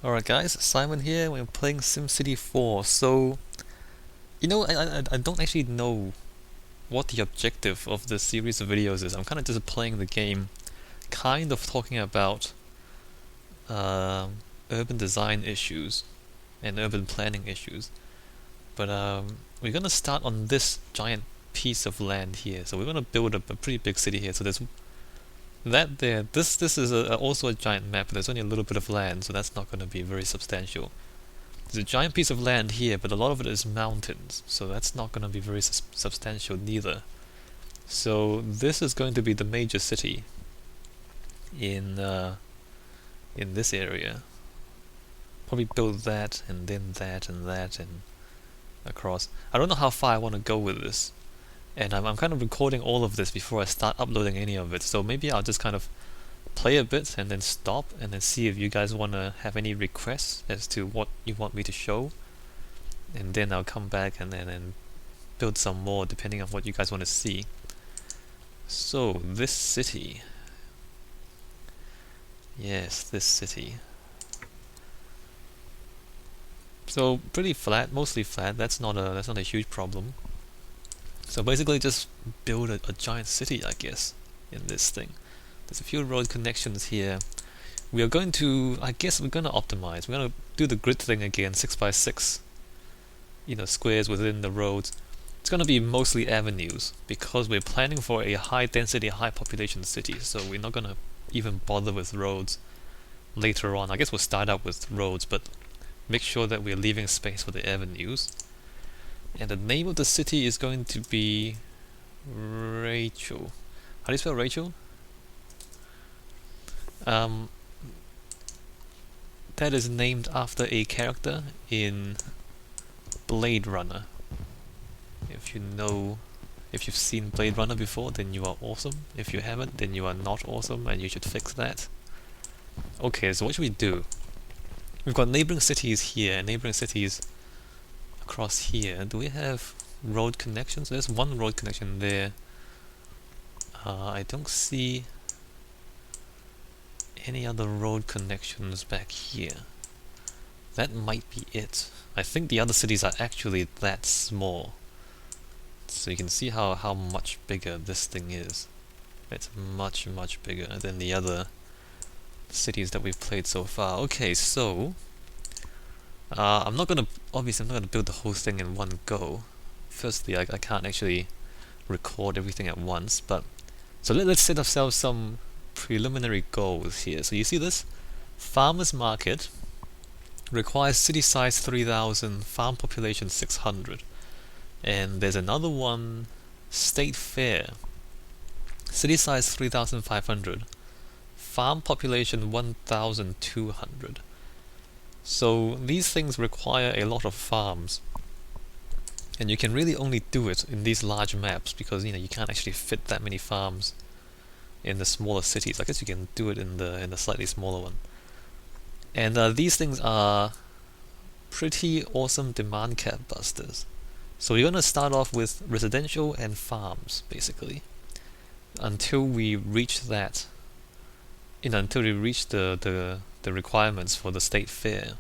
Alright guys, Simon here, we're playing SimCity 4. So, I don't actually know what the objective of this series of videos is. I'm kind of just playing the game, kind of talking about urban design issues and urban planning issues. But we're gonna start on this giant piece of land here. So we're gonna build a pretty big city here. So there's that there. This is also a giant map, but there's only a little bit of land, so that's not going to be very substantial. There's a giant piece of land here, but a lot of it is mountains, so that's not going to be very substantial neither. So this is going to be the major city in this area. Probably build that, and then that, and that, and across. I don't know how far I want to go with this, and I'm kind of recording all of this before I start uploading any of it, so maybe I'll just kind of play a bit and then stop and then see if you guys want to have any requests as to what you want me to show, and then I'll come back and then build some more depending on what you guys want to see. So this city, yes, this city. So pretty flat, mostly flat. That's not a huge problem. So basically just build a giant city, I guess, in this thing. There's a few road connections here. We are going to, I guess we're going to optimize. We're going to do the grid thing again, 6x6, squares within the roads. It's going to be mostly avenues, because we're planning for a high density, high population city, so we're not going to even bother with roads later on. I guess we'll start out with roads, but make sure that we're leaving space for the avenues. And the name of the city is going to be Rachel. How do you spell Rachel? That is named after a character in Blade Runner. If you've seen Blade Runner before, then you are awesome. If you haven't, then you are not awesome, and you should fix that. Okay, so what should we do? We've got neighboring cities here, neighboring cities across here. Do we have road connections? There's one road connection there. I don't see any other road connections back here. That might be it. I think the other cities are actually that small. So you can see how much bigger this thing is. It's much bigger than the other cities that we've played so far. Okay, so obviously I'm not gonna build the whole thing in one go. Firstly, I can't actually record everything at once, but so let's set ourselves some preliminary goals here. So you see this? Farmers market requires city size 3,000, farm population 600. And there's another one, state fair. City size 3,500. Farm population 1,200. So these things require a lot of farms. And you can really only do it in these large maps because you can't actually fit that many farms in the smaller cities. I guess you can do it in the slightly smaller one. And these things are pretty awesome demand cap busters. So we're gonna start off with residential and farms basically, until we reach that. Until we reach the requirements for the state fair,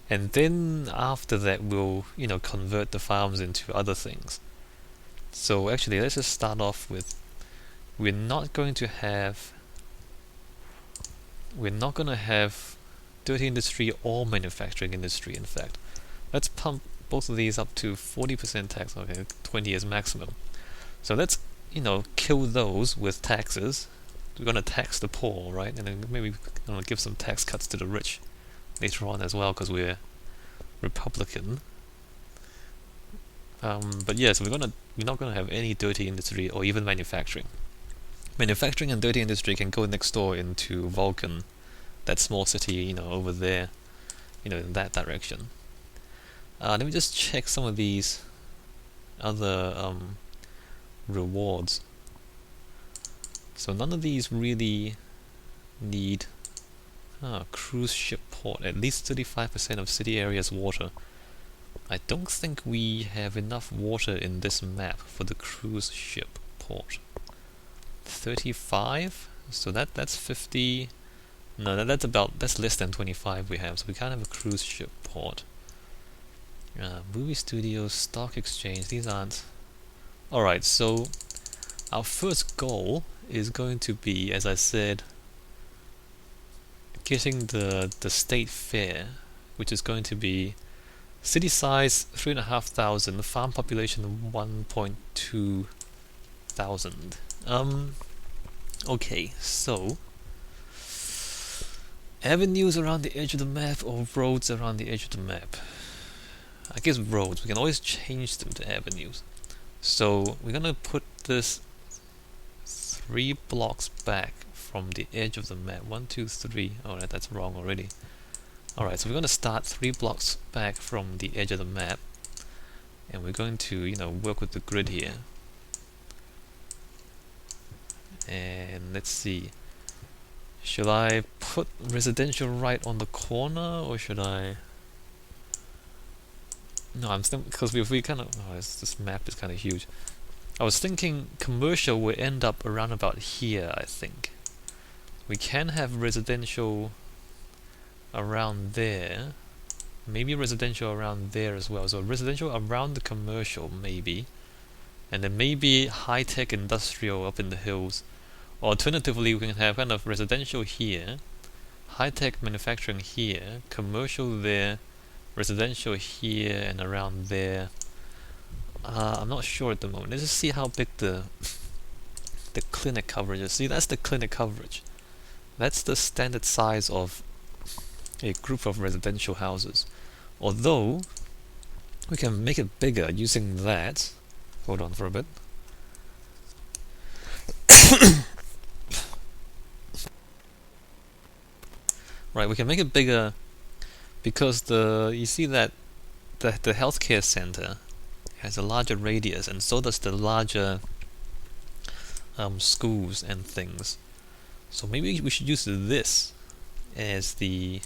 and then after that we'll convert the farms into other things. So actually, let's just start off with we're not going to have dirty industry or manufacturing industry. In fact, let's pump both of these up to 40% tax. Okay, 20 is maximum. So let's kill those with taxes. We're gonna tax the poor, right? And then maybe give some tax cuts to the rich later on as well, because we're Republican. But yeah, so we're not gonna have any dirty industry or even manufacturing. Manufacturing and dirty industry can go next door into Vulcan, that small city, over there, in that direction. Let me just check some of these other rewards. So none of these really need cruise ship port. At least 35% of city area's water. I don't think we have enough water in this map for the cruise ship port. 35? So that's 50, No, that's less than 25 we have, so we can't have a cruise ship port. Movie studios, stock exchange, these aren't. Alright, so our first goal is going to be, as I said, getting the state fair, which is going to be city size 3,500, farm population 1.2 thousand. Okay, so avenues around the edge of the map or roads around the edge of the map? I guess roads. We can always change them to avenues. So we're gonna put this 3 blocks back from the edge of the map. 1, 2, 3. Oh, that's wrong already. Alright, so we're gonna start 3 blocks back from the edge of the map, and we're going to, work with the grid here. And let's see. Should I put residential right on the corner, or should I? No, I'm still, because we kind of. Oh, this map is kind of huge. I was thinking commercial will end up around about here. I think we can have residential around there. Maybe residential around there as well. So residential around the commercial, maybe, and then maybe high-tech industrial up in the hills. Alternatively, we can have kind of residential here, high-tech manufacturing here, commercial there, residential here and around there. I'm not sure at the moment. Let's just see how big the clinic coverage is. See, that's the clinic coverage. That's the standard size of a group of residential houses. Although we can make it bigger using that. Hold on for a bit. Right, we can make it bigger because you see that the healthcare center has a larger radius, and so does the larger schools and things. So maybe we should use this as the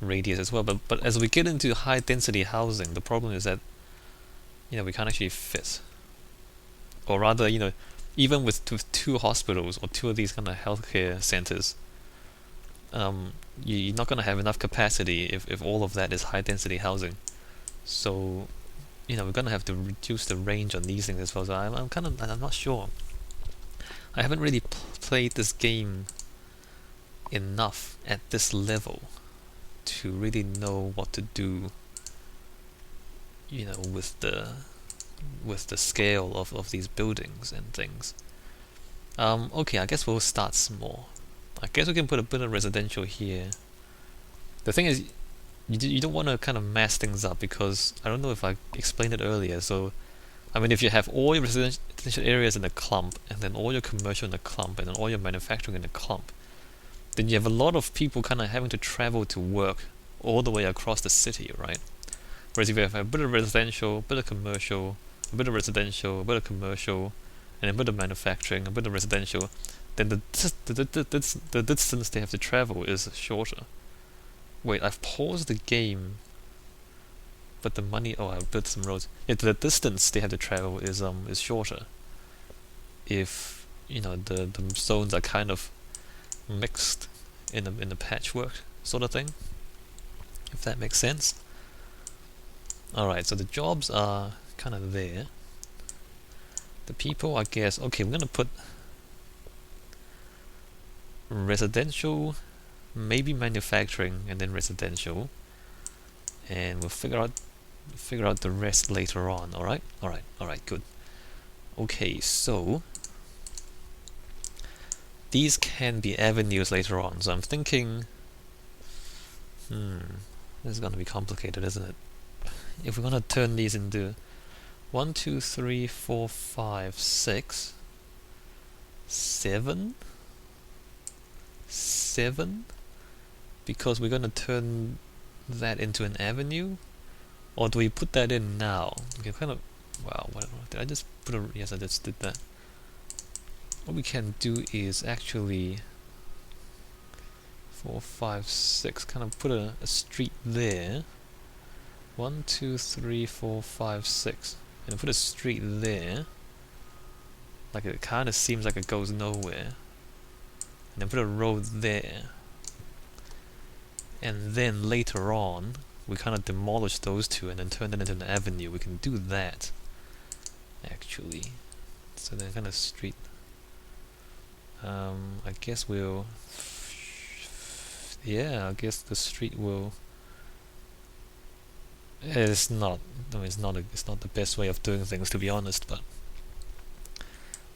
radius as well. But as we get into high density housing, the problem is that we can't actually fit. Or rather, even with 2 hospitals or 2 of these kind of healthcare centers, you're not going to have enough capacity if all of that is high density housing. So we're going to have to reduce the range on these things as well. So I'm not sure. I haven't really played this game enough at this level to really know what to do with the scale of these buildings and things. Okay, I guess we'll start small. I guess we can put a bit of residential here. The thing is, you don't want to kind of mass things up, because I don't know if I explained it earlier. So, I mean, if you have all your residential areas in a clump, and then all your commercial in a clump, and then all your manufacturing in a clump, then you have a lot of people kind of having to travel to work all the way across the city, right? Whereas if you have a bit of residential, a bit of commercial, a bit of residential, a bit of commercial, and a bit of manufacturing, a bit of residential, then the distance they have to travel is shorter. Wait, I've paused the game, but the money. Oh, I built some roads. Yeah, the distance they have to travel is shorter. If the zones are kind of mixed in the patchwork sort of thing, if that makes sense. All right, so the jobs are kind of there. The people, I guess. Okay, we're gonna put residential, maybe manufacturing, and then residential, and we'll figure out the rest later on. All right, good. Okay, so these can be avenues later on. So I'm thinking, this is gonna be complicated, isn't it? If we're gonna turn these into 1, 2, 3, 4, 5, 6, 7. 7, because we're going to turn that into an avenue, or do we put that in now? We can kind of, wow, did I just put a, yes, I just did that. What we can do is actually 4, 5, 6, kind of put a street there. 1, 2, 3, 4, 5, 6, and put a street there. Like, it kind of seems like it goes nowhere. And then put a road there. and then later on we kind of demolish those two and then turn it into an avenue. We can do that actually. So then kind of street. I guess we'll. Yeah, I guess the street will. It's not. I mean, it's not. It's not the best way of doing things, to be honest. But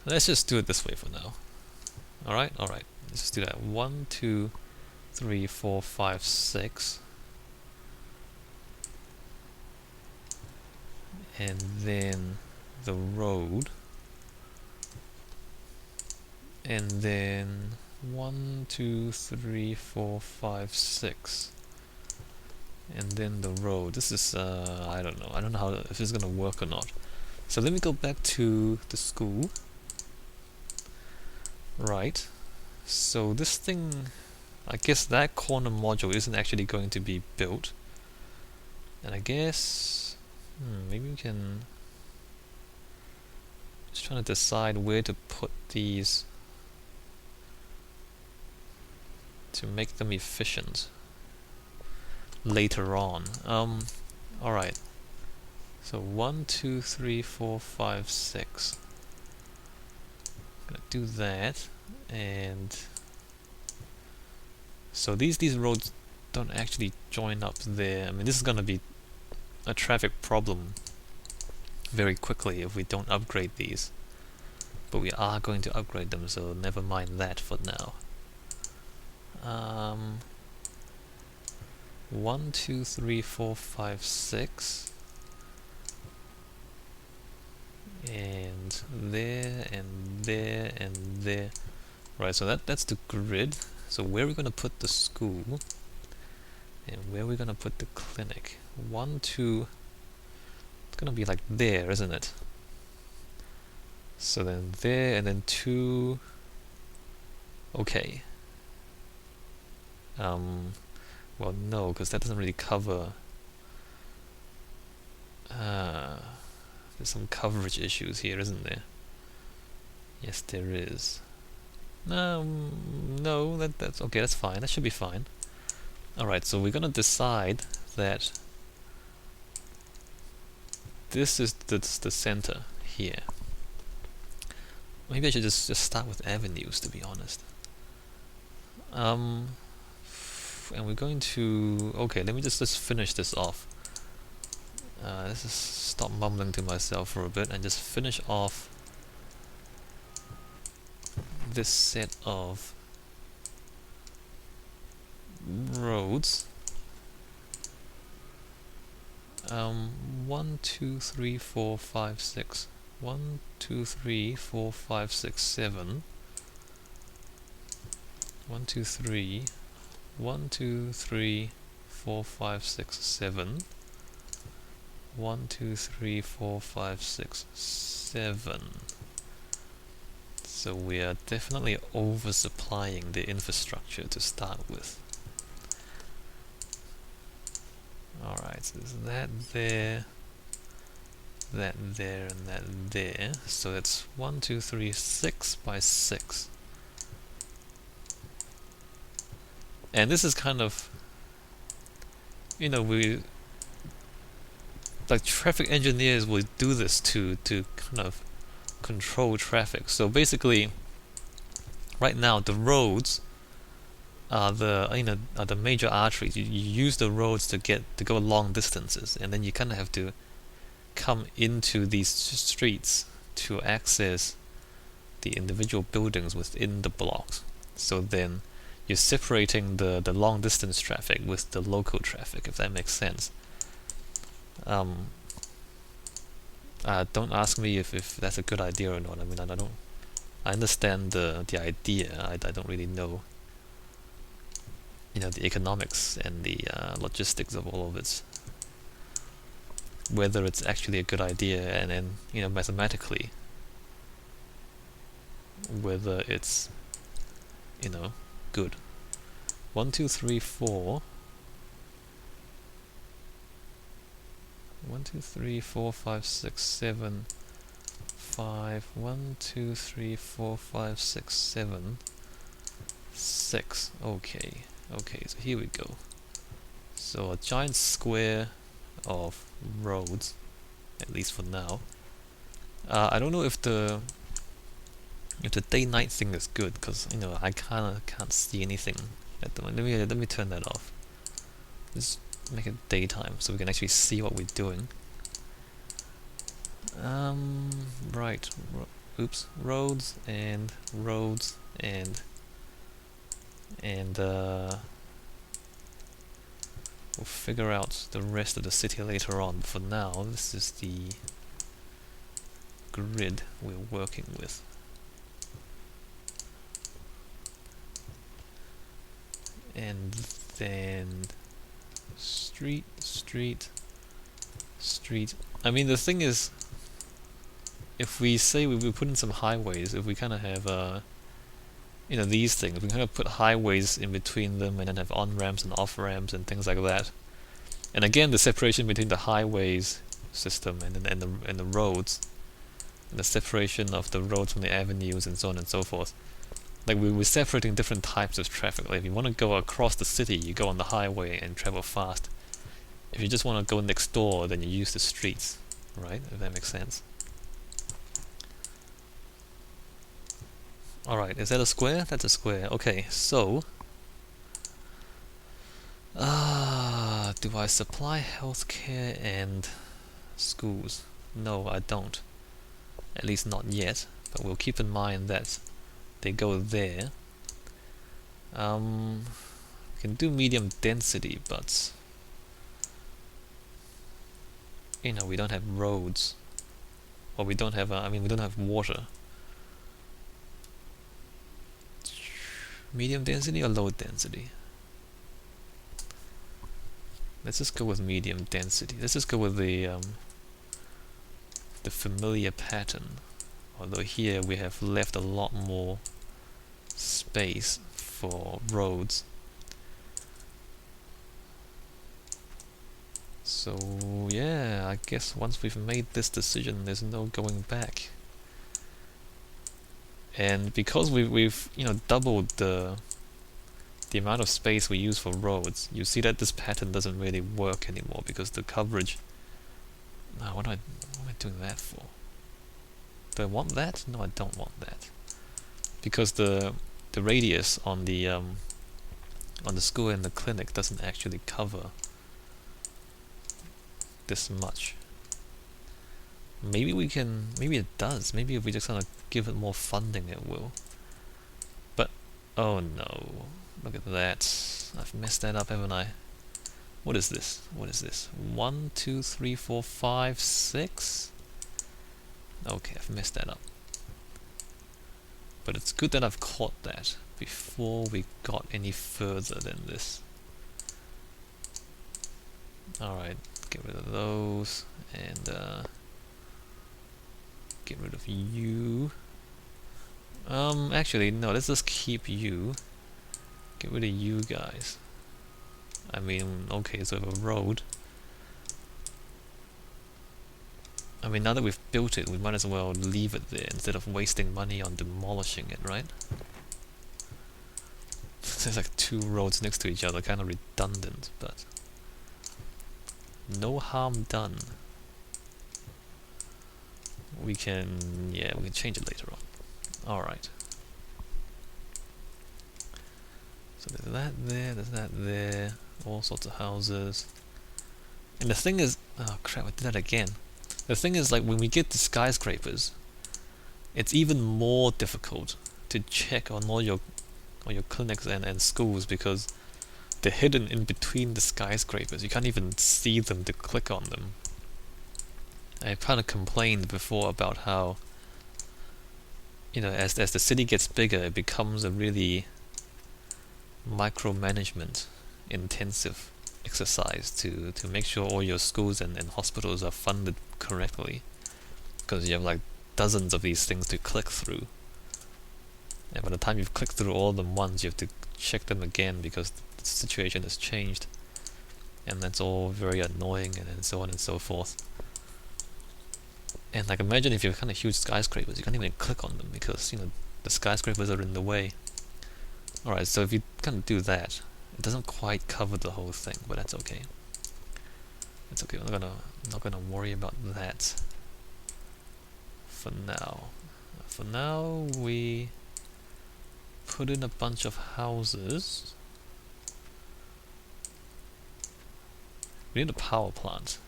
let's just do it this way for now. All right. All right. Let's just do that. 1, 2, 3, 4, 5, 6. And then the road, and then 1, 2, 3, 4, 5, 6, and then the road. This is I don't know how if it's gonna work or not. So let me go back to the school. Right. So this thing, I guess that corner module isn't actually going to be built, and I guess maybe we can. Just trying to decide where to put these to make them efficient later on. Alright. So 1, 2, 3, 4, 5, 6. I'm gonna do that, and so these roads don't actually join up there. I mean, this is gonna be a traffic problem very quickly if we don't upgrade these, but we are going to upgrade them, so never mind that for now. 1, 2, 3, 4, 5, 6, and there and there and there. Right, so that's the grid. So where are we going to put the school, and where are we going to put the clinic? 1, 2. It's going to be like there, isn't it? So then there, and then 2. Okay. Well, no, because that doesn't really cover. There's some coverage issues here, isn't there? Yes, there is. No, that's okay. That's fine. That should be fine. All right, so we're gonna decide that this is the center here. Maybe I should just start with avenues, to be honest. And we're going to. Okay, let me just finish this off. Let's just stop mumbling to myself for a bit and just finish off this set of roads. 1, 2, 3, 4, 5, 6. 1, 2, 3, 4, 5, 6, 7. 1, 2, 3. 1, 2, 3, 4, 5, 6, 7. 1, 2, 3, 4, 5, 6, 7. So we are definitely oversupplying the infrastructure to start with. Alright, so there's that there, that there, and that there. So that's 1, 2, 3, 6 by 6. And this is kind of, you know, like traffic engineers would do this to kind of control traffic. So basically, right now the roads are the major arteries. You use the roads to go long distances, and then you kind of have to come into these streets to access the individual buildings within the blocks. So then you're separating the long distance traffic with the local traffic, if that makes sense. Don't ask me if that's a good idea or not. I mean, I understand the idea. I don't really know, the economics and the logistics of all of it. Whether it's actually a good idea, and then mathematically, whether it's good. 1, 2, 3, 4. 1, 2, 3, 4, 5, 6, 7, 5. 1, 2, 3, 4, 5, 6, 7, 6. Okay, so here we go. So a giant square of roads, at least for now. I don't know if the day-night thing is good, because I kinda can't see anything at the moment. Let me turn that off. Just make it daytime so we can actually see what we're doing. Right. Oops. Roads and we'll figure out the rest of the city later on. But for now, this is the grid we're working with. And then street. I mean, the thing is, if we say we put in some highways, if we kind of have these things, we kind of put highways in between them and then have on-ramps and off-ramps and things like that. And again, the separation between the highways system and the roads, and the separation of the roads from the avenues and so on and so forth. Like we're separating different types of traffic. Like if you want to go across the city, you go on the highway and travel fast. If you just want to go next door, then you use the streets, right? If that makes sense. Alright, is that a square? That's a square. Okay, so do I supply healthcare and schools? No, I don't. At least not yet, but we'll keep in mind that they go there. We can do medium density, but we don't have roads, or we don't have we don't have water. Medium density or low density? Let's just go with medium density. Let's just go with the familiar pattern. Although here we have left a lot more space for roads. So yeah, I guess once we've made this decision, there's no going back. And because we've doubled the amount of space we use for roads, you see that this pattern doesn't really work anymore because the coverage. What am I doing that for? Do I want that? No, I don't want that. Because the radius on the school and the clinic doesn't actually cover this much. Maybe it does. Maybe if we just kind of give it more funding, it will. But oh no, look at that! I've messed that up, haven't I? What is this? 1, 2, 3, 4, 5, 6. Okay, I've messed that up. But it's good that I've caught that before we got any further than this. Alright, get rid of those, and get rid of you. Actually, no, let's just keep you. Get rid of you guys. I mean, okay, so a road. I mean, now that we've built it, we might as well leave it there instead of wasting money on demolishing it, right? There's like 2 roads next to each other, kind of redundant, but no harm done. We can change it later on. Alright. So there's that there, all sorts of houses. And the thing is, oh crap, I did that again. The thing is, like, when we get to skyscrapers, it's even more difficult to check on all your clinics and schools because they're hidden in between the skyscrapers. You can't even see them to click on them. I've kind of complained before about how, as the city gets bigger, it becomes a really micromanagement intensive exercise to make sure all your schools and hospitals are funded correctly, because you have like dozens of these things to click through, and by the time you've clicked through all of them once, you have to check them again because the situation has changed, and that's all very annoying, and so on and so forth. And like, imagine if you have kind of huge skyscrapers, you can't even click on them because the skyscrapers are in the way. Alright, so if you kind of do that, It doesn't quite cover the whole thing, but that's okay. It's okay. I'm not gonna worry about that for now. For now, we put in a bunch of houses. We need a power plant.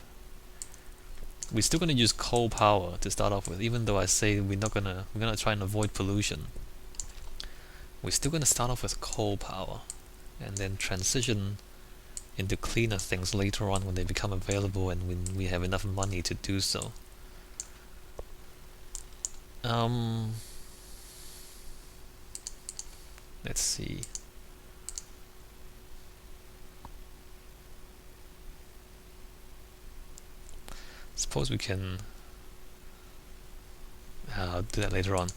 We're still gonna use coal power to start off with, even though I say we're gonna try and avoid pollution. We're still gonna start off with coal power, and then transition into cleaner things later on when they become available and when we have enough money to do so. Let's see. Suppose we can do that later on.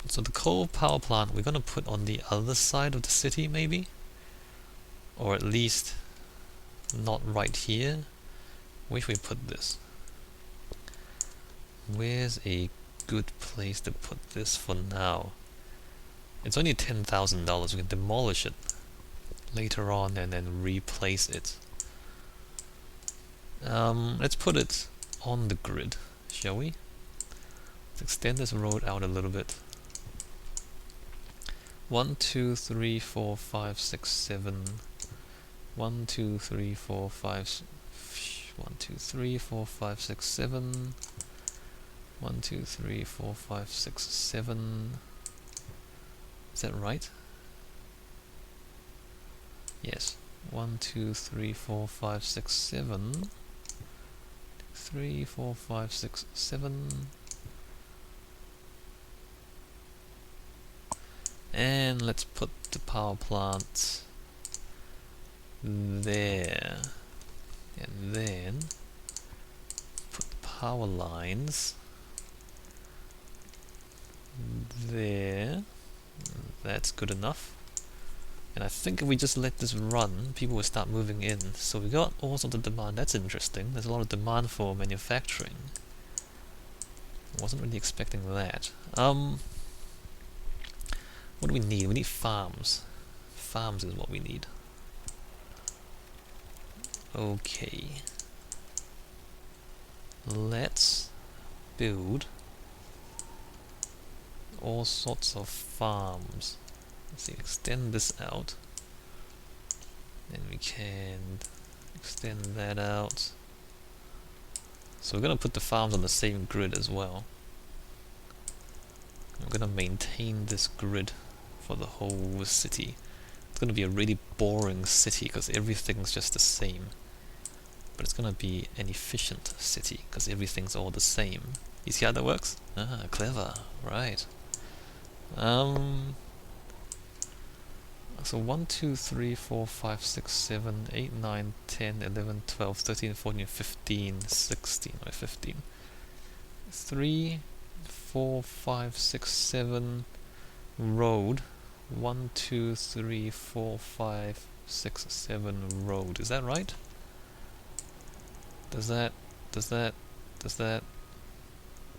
So the coal power plant we're gonna put on the other side of the city, maybe, or at least not right here. Where should we put this? Where's a good place to put this for now? It's only $10,000. We can demolish it later on and then replace it. Let's put it on the grid, shall we? Let's extend this road out a little bit. 1, 2, 3, 4, 5, 6, 7. 1, 2, 3, 4, 5. 1, 2, 3, 4, 5, 6, 7. 1, 2, 3, 4, 5, 6, 7. Is that right? Yes. 1, 2, 3, 4, 5, 6, 7. 3, 4, 5, 6, 7. And let's put the power plant there. And then put power lines there. That's good enough. And I think if we just let this run, people will start moving in. So we got all sorts of demand. That's interesting. There's a lot of demand for manufacturing. Wasn't really expecting that. What do we need? We need farms. Farms is what we need. Okay. Let's build all sorts of farms. Let's see, extend this out. Then we can extend that out. So we're gonna put the farms on the same grid as well. I'm gonna maintain this grid for the whole city. It's gonna be a really boring city because everything's just the same. But it's gonna be an efficient city because everything's all the same. You see how that works? Ah, clever, right. So 1, 2, 3, 4, 5, 6, 7, 8, 9, 10, 11, 12, 13, 14, 15, 16, or 15. 3, 4, 5, 6, 7 road. 1, 2, 3, 4, 5, 6, 7 road. Is that right? Does that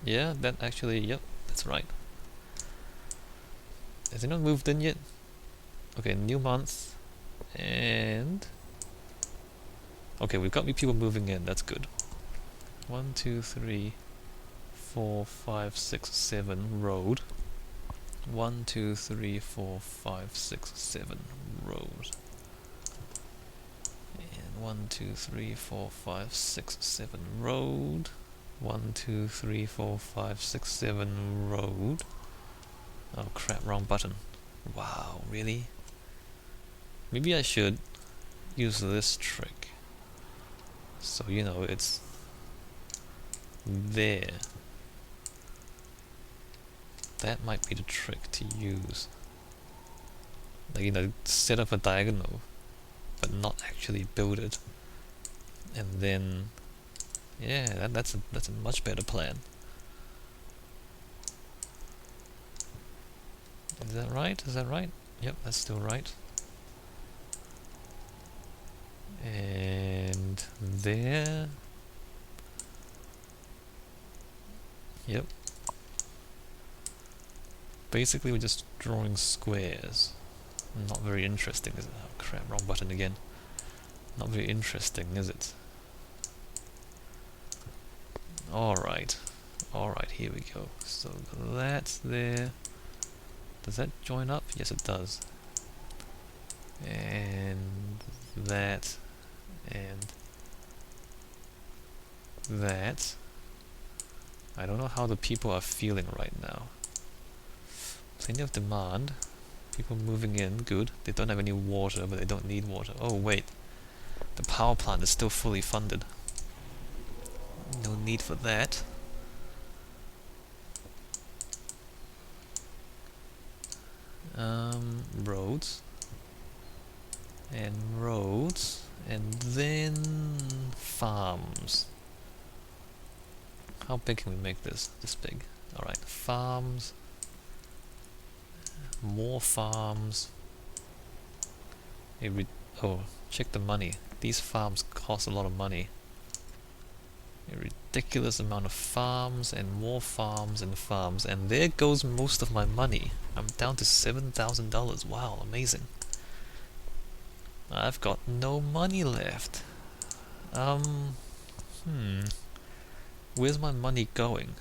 yeah, that actually, yep, that's right. Has anyone moved in yet? Okay, new month, and okay, we've got people moving in, that's good. 1, 2, 3, 4, 5, 6, 7 road. 1, 2, 3, 4, 5, 6, 7 road. And 1, 2, 3, 4, 5, 6, 7 road. 1, 2, 3, 4, 5, 6, 7 road. Oh crap, wrong button. Wow, really? Maybe I should use this trick. So, you know, it's there. That might be the trick to use. Like, you know, set up a diagonal, but not actually build it. And then, yeah, that's a much better plan. Is that right? Is that right? Yep, that's still right. And there. Yep. Basically, we're just drawing squares. Not very interesting, is it? Oh crap, wrong button again. Not very interesting, is it? Alright. Alright, here we go. So that's there. Does that join up? Yes, it does. And that. And that. I don't know how the people are feeling right now. Plenty of demand. People moving in, good. They don't have any water, but they don't need water. Oh wait, the power plant is still fully funded. No need for that. Roads. And roads. And then farms. How big can we make this? This big. Alright, farms. More farms. Oh, check the money. These farms cost a lot of money. A ridiculous amount of farms and more farms and farms, and there goes most of my money. I'm down to $7,000. Wow, amazing. I've got no money left. Where's my money going?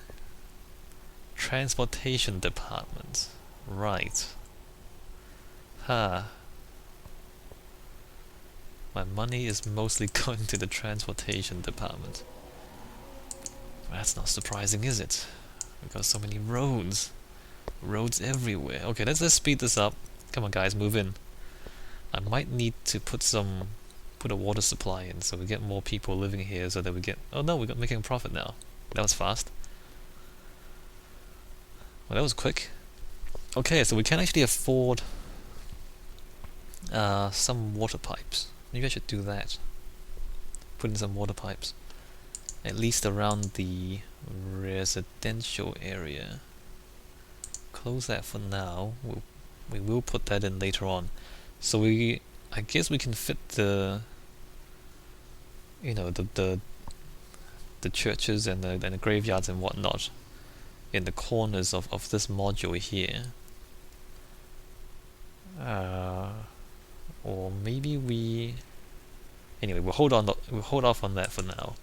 Transportation department. Right. My money is mostly going to the transportation department. That's not surprising, is it? We've got so many roads. Roads everywhere. Okay, let's speed this up. Come on guys, move in. I might need to put a water supply in so we get more people living here so that we get... Oh no, we're making a profit now. That was fast. Well, that was quick. Okay, so we can actually afford some water pipes. Maybe I should do that. Put in some water pipes. At least around the residential area. Close that for now. We will put that in later on. So I guess we can fit the churches and the graveyards and whatnot in the corners of this module here. Or maybe anyway, we'll hold off on that for now.